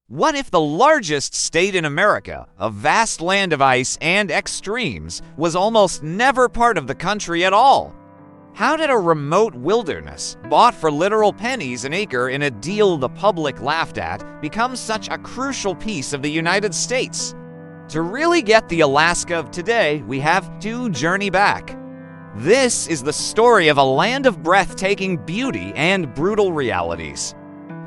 What if the largest state in America, a vast land of ice and extremes, was almost never part of the country at all? How did a remote wilderness, bought for literal pennies an acre in a deal the public laughed at, become such a crucial piece of the United States? To really get the Alaska of today, we have to journey back. This is the story of a land of breathtaking beauty and brutal realities.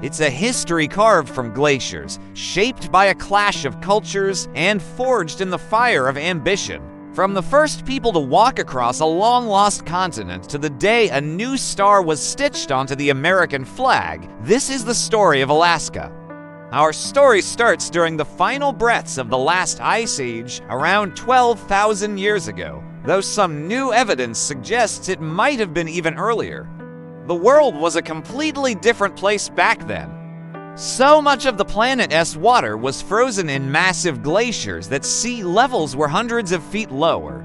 It's a history carved from glaciers, shaped by a clash of cultures, and forged in the fire of ambition. From the first people to walk across a long-lost continent to the day a new star was stitched onto the American flag, this is the story of Alaska. Our story starts during the final breaths of the last ice age, around 12,000 years ago, though some new evidence suggests it might have been even earlier. The world was a completely different place back then. So much of the planet's water was frozen in massive glaciers that sea levels were hundreds of feet lower.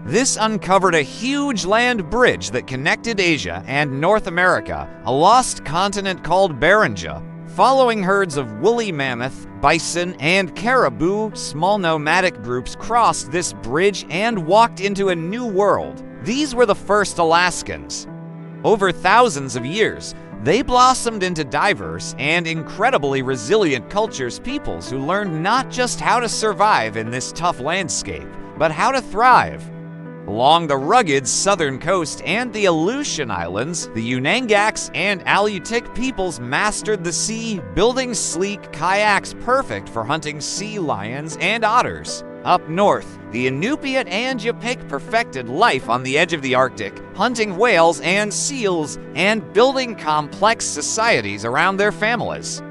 This uncovered a huge land bridge that connected Asia and North America, a lost continent called Beringia. Following herds of woolly mammoth, bison, and caribou, small nomadic groups crossed this bridge and walked into a new world. These were the first Alaskans. Over thousands of years, they blossomed into diverse and incredibly resilient peoples who learned not just how to survive in this tough landscape, but how to thrive. Along the rugged southern coast and the Aleutian Islands, the Unangaks and Alutiiq peoples mastered the sea, building sleek kayaks perfect for hunting sea lions and otters. Up north, the Inupiat and Yupik perfected life on the edge of the Arctic, hunting whales and seals, and building complex societies around their families.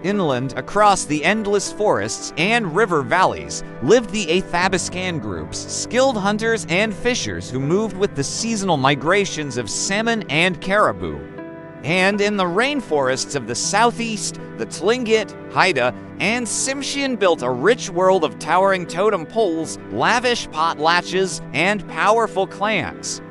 Inland, across the endless forests and river valleys, lived the Athabascan groups, skilled hunters and fishers who moved with the seasonal migrations of salmon and caribou. And in the rainforests of the southeast, the Tlingit, Haida, and Tsimshian built a rich world of towering totem poles, lavish potlatches, and powerful clans.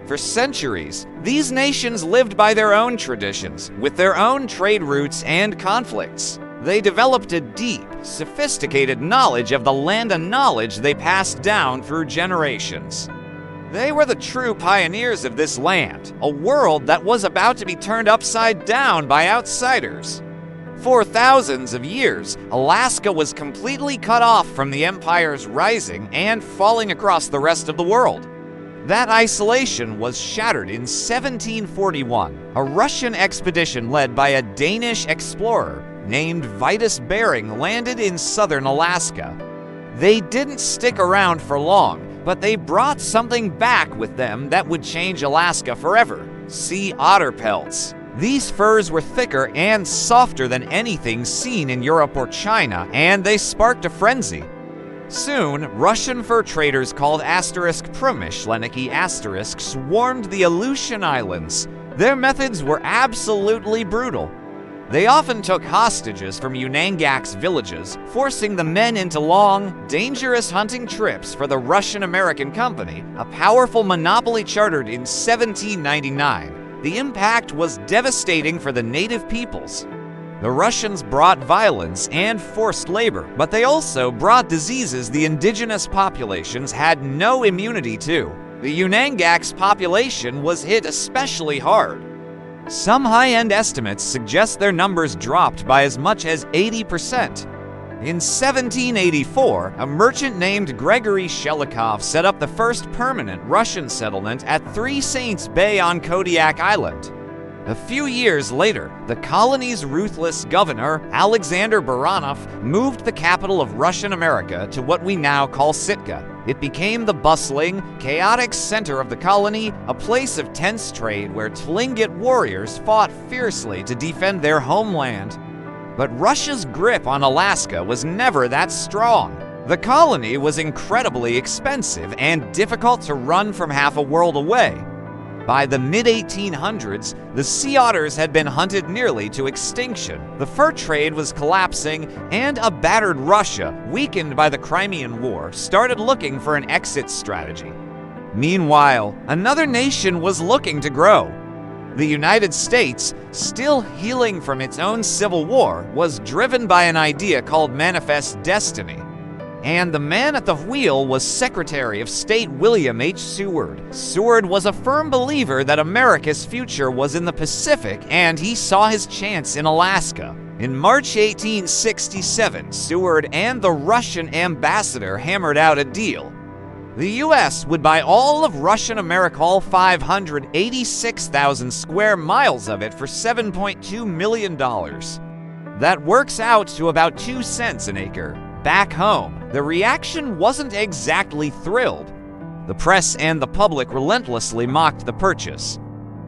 For centuries, these nations lived by their own traditions, with their own trade routes and conflicts. They developed a deep, sophisticated knowledge of the land, a knowledge they passed down through generations. They were the true pioneers of this land, a world that was about to be turned upside down by outsiders. For thousands of years, Alaska was completely cut off from the empires rising and falling across the rest of the world. That isolation was shattered in 1741. A Russian expedition led by a Danish explorer named Vitus Bering landed in southern Alaska. They didn't stick around for long, but they brought something back with them that would change Alaska forever: sea otter pelts. These furs were thicker and softer than anything seen in Europe or China, and they sparked a frenzy. Soon, Russian fur traders called *Promyshleniki* swarmed the Aleutian Islands. Their methods were absolutely brutal. They often took hostages from Unangaks villages, forcing the men into long, dangerous hunting trips for the Russian-American Company, a powerful monopoly chartered in 1799. The impact was devastating for the native peoples. The Russians brought violence and forced labor, but they also brought diseases the indigenous populations had no immunity to. The Unangaks population was hit especially hard. Some high-end estimates suggest their numbers dropped by as much as 80%. In 1784, a merchant named Gregory Shelikov set up the first permanent Russian settlement at Three Saints Bay on Kodiak Island. A few years later, the colony's ruthless governor, Alexander Baranov, moved the capital of Russian America to what we now call Sitka. It became the bustling, chaotic center of the colony, a place of tense trade where Tlingit warriors fought fiercely to defend their homeland. But Russia's grip on Alaska was never that strong. The colony was incredibly expensive and difficult to run from half a world away. By the mid-1800s, the sea otters had been hunted nearly to extinction. The fur trade was collapsing, and a battered Russia, weakened by the Crimean War, started looking for an exit strategy. Meanwhile, another nation was looking to grow. The United States, still healing from its own civil war, was driven by an idea called Manifest Destiny. And the man at the wheel was Secretary of State William H. Seward. Seward was a firm believer that America's future was in the Pacific, and he saw his chance in Alaska. In March 1867, Seward and the Russian ambassador hammered out a deal. The U.S. would buy all of Russian America, all 586,000 square miles of it, for $7.2 million. That works out to about 2 cents an acre. Back home, the reaction wasn't exactly thrilled. The press and the public relentlessly mocked the purchase.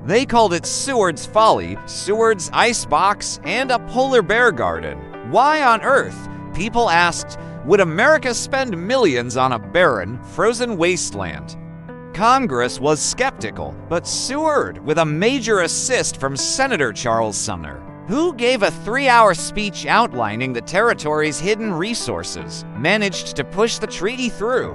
They called it Seward's Folly, Seward's Icebox, and a polar bear garden. Why on earth, people asked, would America spend millions on a barren, frozen wasteland? Congress was skeptical, but Seward, with a major assist from Senator Charles Sumner, who gave a 3-hour speech outlining the territory's hidden resources, managed to push the treaty through.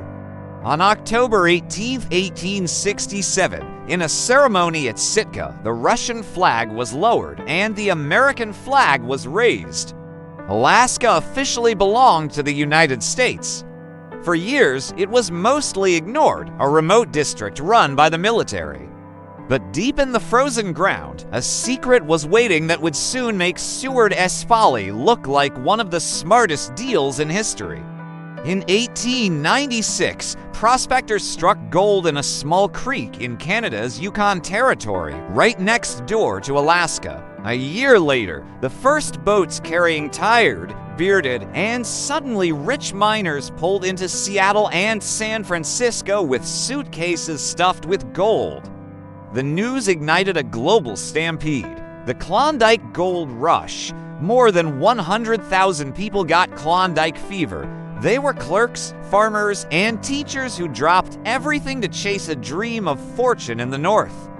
On October 18, 1867, in a ceremony at Sitka, the Russian flag was lowered and the American flag was raised. Alaska officially belonged to the United States. For years, it was mostly ignored, a remote district run by the military. But deep in the frozen ground, a secret was waiting that would soon make Seward's Folly look like one of the smartest deals in history. In 1896, prospectors struck gold in a small creek in Canada's Yukon Territory, right next door to Alaska. A year later, the first boats carrying tired, bearded, and suddenly rich miners pulled into Seattle and San Francisco with suitcases stuffed with gold. The news ignited a global stampede, the Klondike Gold Rush. More than 100,000 people got Klondike fever. They were clerks, farmers, and teachers who dropped everything to chase a dream of fortune in the North.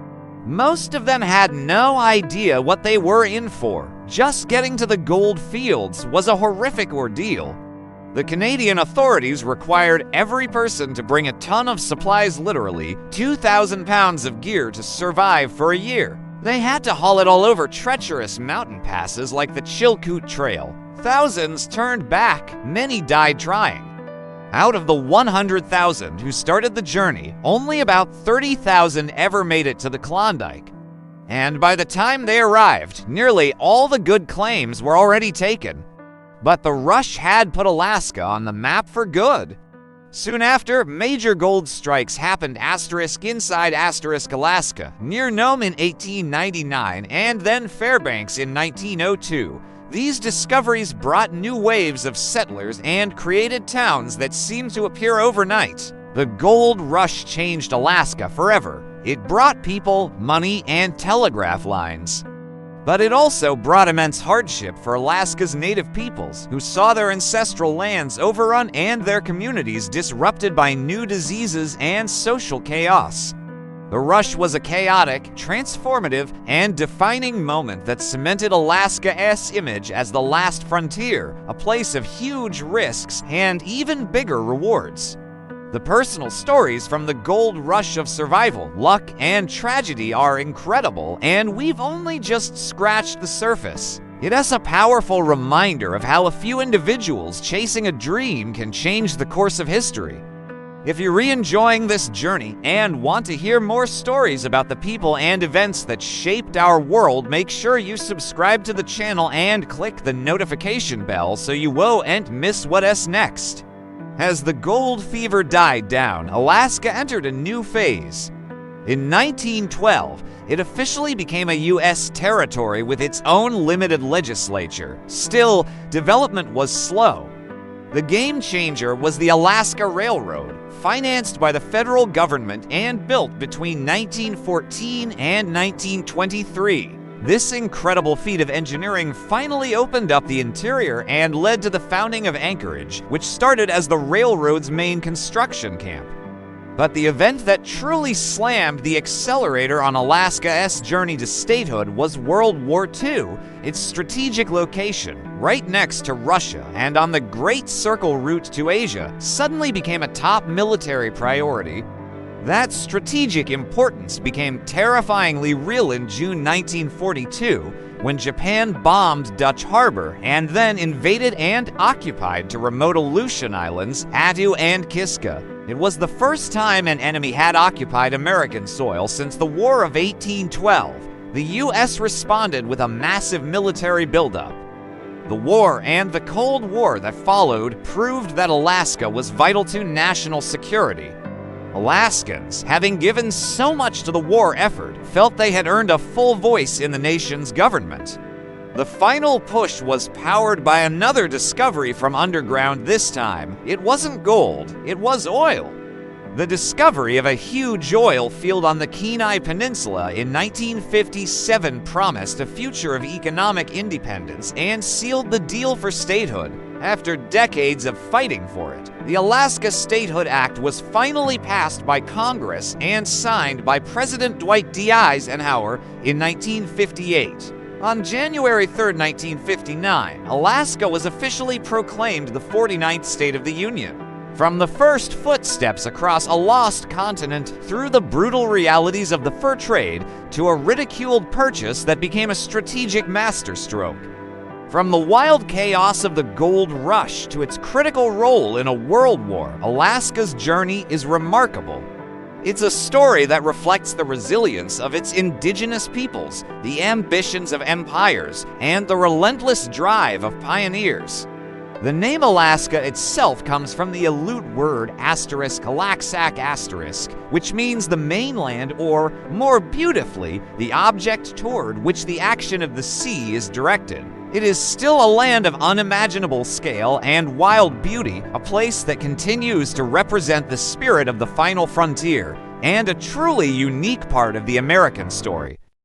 Most of them had no idea what they were in for. Just getting to the gold fields was a horrific ordeal. The Canadian authorities required every person to bring a ton of supplies, literally 2,000 pounds of gear, to survive for a year. They had to haul it all over treacherous mountain passes like the Chilkoot Trail. Thousands turned back, many died trying. Out of the 100,000 who started the journey, only about 30,000 ever made it to the Klondike. And by the time they arrived, nearly all the good claims were already taken. But the rush had put Alaska on the map for good. Soon after, major gold strikes happened inside Alaska, near Nome in 1899, and then Fairbanks in 1902. These discoveries brought new waves of settlers and created towns that seemed to appear overnight. The gold rush changed Alaska forever. It brought people, money, and telegraph lines. But it also brought immense hardship for Alaska's native peoples, who saw their ancestral lands overrun and their communities disrupted by new diseases and social chaos. The rush was a chaotic, transformative, and defining moment that cemented Alaska's image as the last frontier, a place of huge risks and even bigger rewards. The personal stories from the gold rush of survival, luck, and tragedy are incredible, and we've only just scratched the surface. It is a powerful reminder of how a few individuals chasing a dream can change the course of history. If you're enjoying this journey and want to hear more stories about the people and events that shaped our world, make sure you subscribe to the channel and click the notification bell so you won't miss what's next. As the gold fever died down, Alaska entered a new phase. In 1912, it officially became a U.S. territory with its own limited legislature. Still, development was slow. The game changer was the Alaska Railroad, financed by the federal government and built between 1914 and 1923. This incredible feat of engineering finally opened up the interior and led to the founding of Anchorage, which started as the railroad's main construction camp. But the event that truly slammed the accelerator on Alaska's journey to statehood was World War II. Its strategic location, right next to Russia and on the Great Circle route to Asia, suddenly became a top military priority. That strategic importance became terrifyingly real in June 1942 when Japan bombed Dutch Harbor and then invaded and occupied to remote Aleutian Islands, Attu and Kiska. It was the first time an enemy had occupied American soil since the War of 1812. The U.S. responded with a massive military buildup. The war and the Cold War that followed proved that Alaska was vital to national security. Alaskans, having given so much to the war effort, felt they had earned a full voice in the nation's government. The final push was powered by another discovery from underground this time. It wasn't gold, it was oil. The discovery of a huge oil field on the Kenai Peninsula in 1957 promised a future of economic independence and sealed the deal for statehood. After decades of fighting for it, the Alaska Statehood Act was finally passed by Congress and signed by President Dwight D. Eisenhower in 1958. On January 3, 1959, Alaska was officially proclaimed the 49th state of the Union. From the first footsteps across a lost continent through the brutal realities of the fur trade to a ridiculed purchase that became a strategic masterstroke. From the wild chaos of the gold rush to its critical role in a world war, Alaska's journey is remarkable. It's a story that reflects the resilience of its indigenous peoples, the ambitions of empires, and the relentless drive of pioneers. The name Alaska itself comes from the Aleut word **Kalaksak**, which means the mainland or, more beautifully, the object toward which the action of the sea is directed. It is still a land of unimaginable scale and wild beauty, a place that continues to represent the spirit of the final frontier, and a truly unique part of the American story.